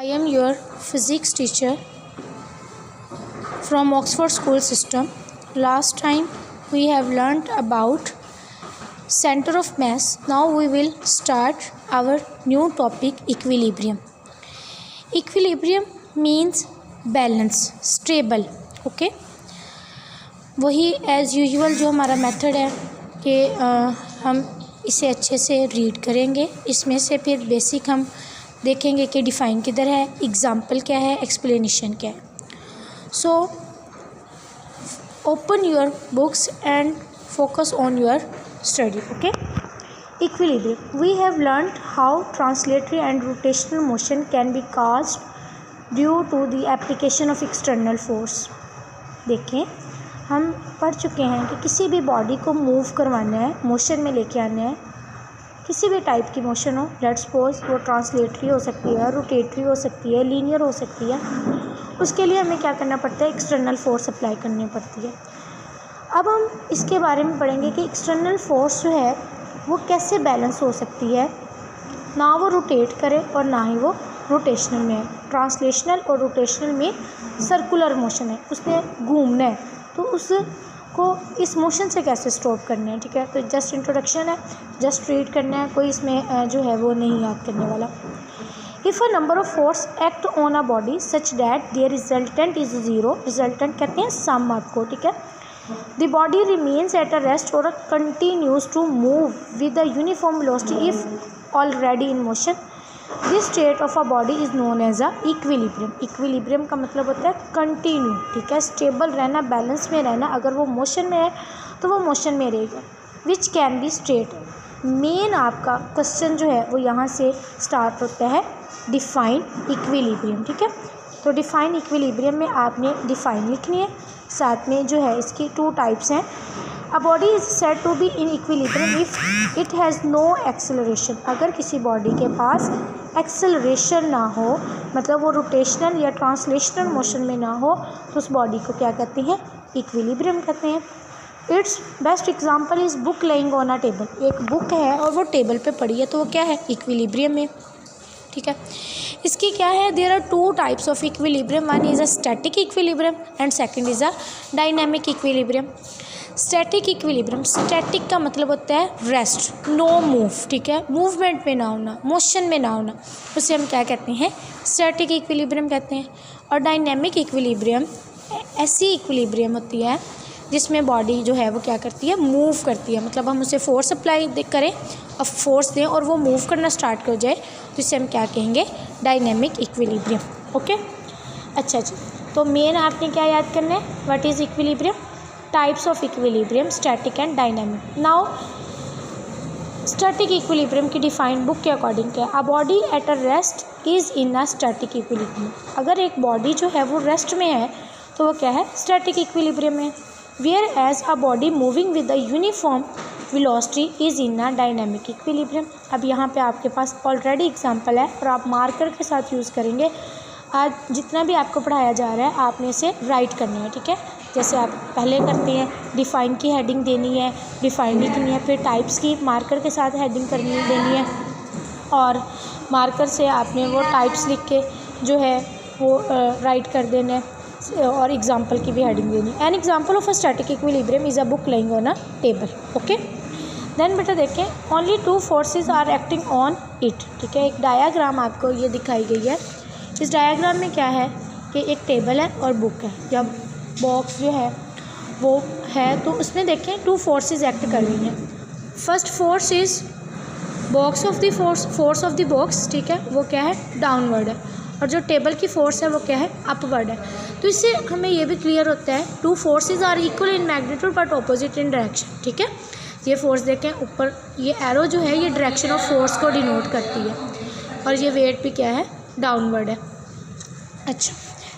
I am your physics teacher from Oxford School System. Last time we have learnt about center of mass. Now we will start our new topic, equilibrium. Equilibrium means balance, stable. Okay. वही as usual जो हमारा method है कि हम इसे अच्छे से read करेंगे, इसमें से फिर बेसिक हम देखेंगे कि डिफ़ाइन किधर है, एग्जाम्पल क्या है, एक्सप्लेनेशन क्या है. So open your books and focus on your study. Okay. Equilibrium. We have learned how translatory and rotational motion can be caused due to the application of external force. देखें, हम पढ़ चुके हैं कि किसी भी बॉडी को मूव करवाना है, मोशन में लेके आना है, किसी भी टाइप की मोशन हो, लेट्स सपोज वो ट्रांसलेटरी हो सकती है, रोटेटरी हो सकती है, लीनियर हो सकती है, उसके लिए हमें क्या करना पड़ता है, एक्सटर्नल फोर्स अप्लाई करनी पड़ती है. अब हम इसके बारे में पढ़ेंगे कि एक्सटर्नल फोर्स जो है वो कैसे बैलेंस हो सकती है, ना वो रोटेट करे और ना ही वो रोटेशनल में है. ट्रांसलेशनल और रोटेशनल में सर्कुलर मोशन है, उसने घूमना है, तो उसको इस मोशन से कैसे स्टॉप करना है. ठीक है, तो जस्ट इंट्रोडक्शन है, जस्ट रीड करना है, कोई इसमें जो है वो नहीं याद करने वाला. If a number of force act on a body such that there resultant is zero, resultant कहते हैं सम आपको. ठीक है. The body remains at a rest और continues to move with a uniform velocity if already in motion. This state of a body is known as a equilibrium. Equilibrium का मतलब होता है कंटिन्यू. ठीक है, स्टेबल रहना, बैलेंस में रहना. अगर वो मोशन में है तो वो मोशन में रहेगा. Which can be state. Main आपका क्वेश्चन जो है वो यहाँ से स्टार्ट होता है, डिफाइन इक्विलिब्रियम. ठीक है, तो डिफाइन इक्विलिब्रियम में आपने डिफाइन लिखनी है, साथ में जो है इसकी टू टाइप्स हैं. A body is said to be in equilibrium if it has no acceleration. अगर किसी बॉडी के पास एक्सेलरेशन ना हो, मतलब वो रोटेशनल या ट्रांसलेशनल मोशन में ना हो, तो उस बॉडी को क्या कहते हैं, इक्विलिब्रियम कहते हैं. It's best example is book lying on a table. एक बुक है और वो टेबल पे पड़ी है, तो वो क्या है, इक्विलिब्रियम में. ठीक है. इसकी क्या है, there are two types of equilibrium. One is a static equilibrium and second is a dynamic equilibrium. Static equilibrium, static का मतलब होता है रेस्ट, नो मूव. ठीक है, मूवमेंट में ना होना, मोशन में ना होना, उसे हम क्या कहते हैं, स्टैटिक इक्विलिब्रियम कहते हैं. और डायनेमिक इक्विलिब्रियम ऐसी इक्विलिब्रियम होती है जिसमें बॉडी जो है वो क्या करती है, मूव करती है. मतलब हम उसे फोर्स अप्लाई करें और फोर्स दें और वो मूव करना स्टार्ट कर जाए, तो इसे हम क्या कहेंगे, डायनेमिक इक्विलिब्रियम. ओके. अच्छा जी, तो मेन आपने क्या याद करना है, what is equilibrium, types of equilibrium, static and dynamic. Now static equilibrium की डिफाइंड बुक के अकॉर्डिंग क्या है, a body at a rest is in a static equilibrium. अगर एक बॉडी जो है वो रेस्ट में है तो वो क्या है, स्टैटिक इक्विलिब्रियम में. Whereas a body moving with a uniform velocity is in a dynamic equilibrium. अब यहाँ पे आपके पास ऑलरेडी एग्जांपल है और आप मार्कर के साथ यूज़ करेंगे. आज जितना भी आपको पढ़ाया जा रहा है आपने इसे राइट करना है. ठीक है, जैसे आप पहले करते हैं, डिफ़ाइन की हेडिंग देनी है, डिफ़ाइन लिखनी है, फिर टाइप्स की मार्कर के साथ हेडिंग देनी है, और मार्कर से आपने वो टाइप्स लिख के जो है वो राइट कर देना है, और एग्जांपल की भी हेडिंग देनी है. An example of a static equilibrium is a book lying on a table. Okay. Then बेटा देखें, only two forces are acting on it. ठीक है, एक डायाग्राम आपको ये दिखाई गई है. इस डायग्राम में क्या है कि एक टेबल है और बुक है. जब बॉक्स जो है वो है तो उसमें देखें टू फोर्सेस एक्ट कर रही हैं. First force is box of the force of the box. ठीक है, वो क्या है, डाउनवर्ड है, और जो टेबल की फोर्स है वो क्या है, अपवर्ड है. तो इससे हमें ये भी क्लियर होता है, two forces are equal in magnitude but opposite in direction. ठीक है, ये फोर्स देखें ऊपर, ये एरो जो है ये डायरेक्शन ऑफ फोर्स को डिनोट करती है, और ये वेट भी क्या है, डाउनवर्ड है. अच्छा,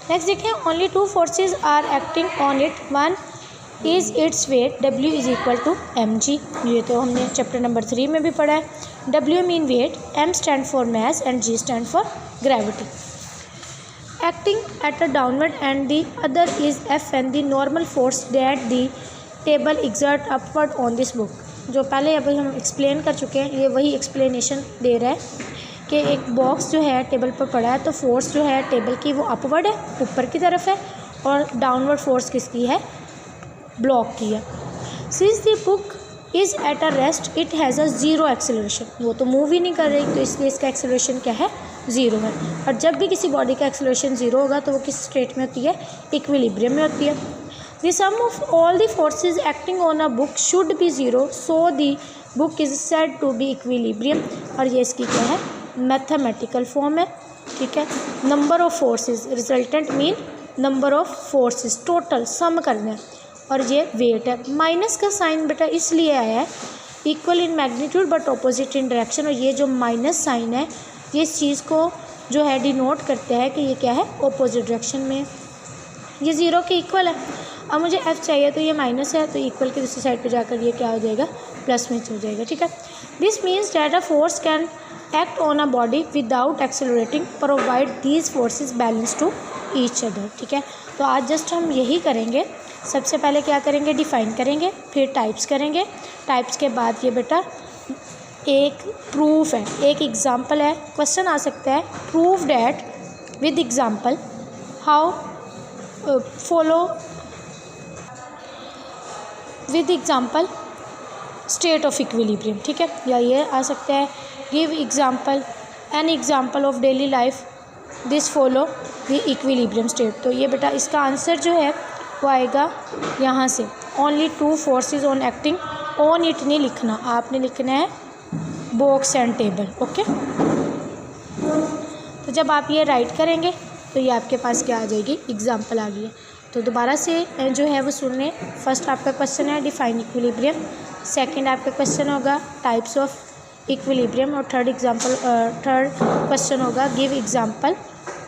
नेक्स्ट देखें, only two forces are acting on it. One is its weight, W is equal to mg. ये तो हमने चैप्टर नंबर 3 में भी पढ़ा है. W mean weight, M stand for mass and G stand for gravity. Acting at a downward and the other is F and the normal force that the table exert upward on this book. जो पहले अभी हम explain कर चुके हैं, ये वही explanation दे रहा है कि एक बॉक्स जो है टेबल पर पड़ा है, तो फोर्स जो है टेबल की वो अपवर्ड है, ऊपर की तरफ है, और डाउनवर्ड फोर्स किसकी है, ब्लॉक की है। Since the book is eight a rest it has a zero acceleration, वो तो मूव ही नहीं कर रही, तो इसलिए इसका एक्सेलरेशन क्या है, ज़ीरो है। और जब भी किसी बॉडी का एक्सेलरेशन ज़ीरो होगा तो वो किस स्टेट में होती है, इक्विलिब्रियम में होती है। The sum of all the forces acting on a book should be zero, so the book is said to be equilibrium. और ये इसकी क्या है, मैथमेटिकल फॉर्म है, ठीक है। Number of forces, resultant mean number of forces, total sum करना है, और ये वेट है। माइनस का साइन बेटा इसलिए आया है, equal in magnitude but opposite in direction, और ये जो माइनस साइन है ये इस चीज़ को जो है डिनोट करते हैं कि ये क्या है, ऑपोजिट डायरेक्शन में, ये ज़ीरो के इक्वल है। अब मुझे एफ चाहिए, तो ये माइनस है, तो इक्वल की दूसरी साइड पे जाकर ये क्या हो जाएगा, प्लस में हो जाएगा, ठीक है। This means that a force can act on a body without accelerating provide these forces balance to each other, ठीक है। तो आज जस्ट हम यही करेंगे। सबसे पहले क्या करेंगे, डिफाइन करेंगे, फिर टाइप्स करेंगे, टाइप्स के बाद ये बेटा एक प्रूफ है, एक एग्जांपल है, क्वेश्चन आ सकता है, prove that with example how follow with example state of equilibrium, ठीक है। या ये आ सकता है, give example N example of daily life this follow the equilibrium state. तो ये बेटा इसका आंसर जो है वो आएगा यहाँ से, only two forces on acting, on it नहीं लिखना, आपने लिखना है बॉक्स एंड टेबल, ओके। तो जब आप ये राइट करेंगे तो ये आपके पास क्या आ जाएगी, एग्जांपल आ गई है। तो दोबारा से जो है वो सुन लें। फर्स्ट आपका क्वेश्चन है डिफाइन इक्विलिब्रियम, सेकंड आपका क्वेश्चन होगा टाइप्स ऑफ इक्विलिब्रियम, और थर्ड क्वेश्चन होगा give example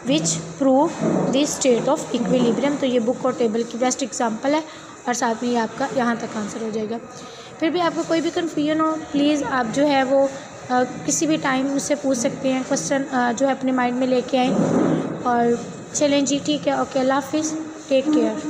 which prove this state of equilibrium. तो ये बुक और टेबल की बेस्ट एग्जांपल है, और साथ में ये आपका यहाँ तक आंसर हो जाएगा। फिर भी आपको कोई भी कन्फ्यूजन हो, प्लीज़ आप जो है वो किसी भी टाइम मुझसे पूछ सकते हैं, क्वेश्चन जो है अपने माइंड में लेके आएँ। और चलें जी, ठीक है, ओके, अल्लाह हाफिज़, टेक केयर।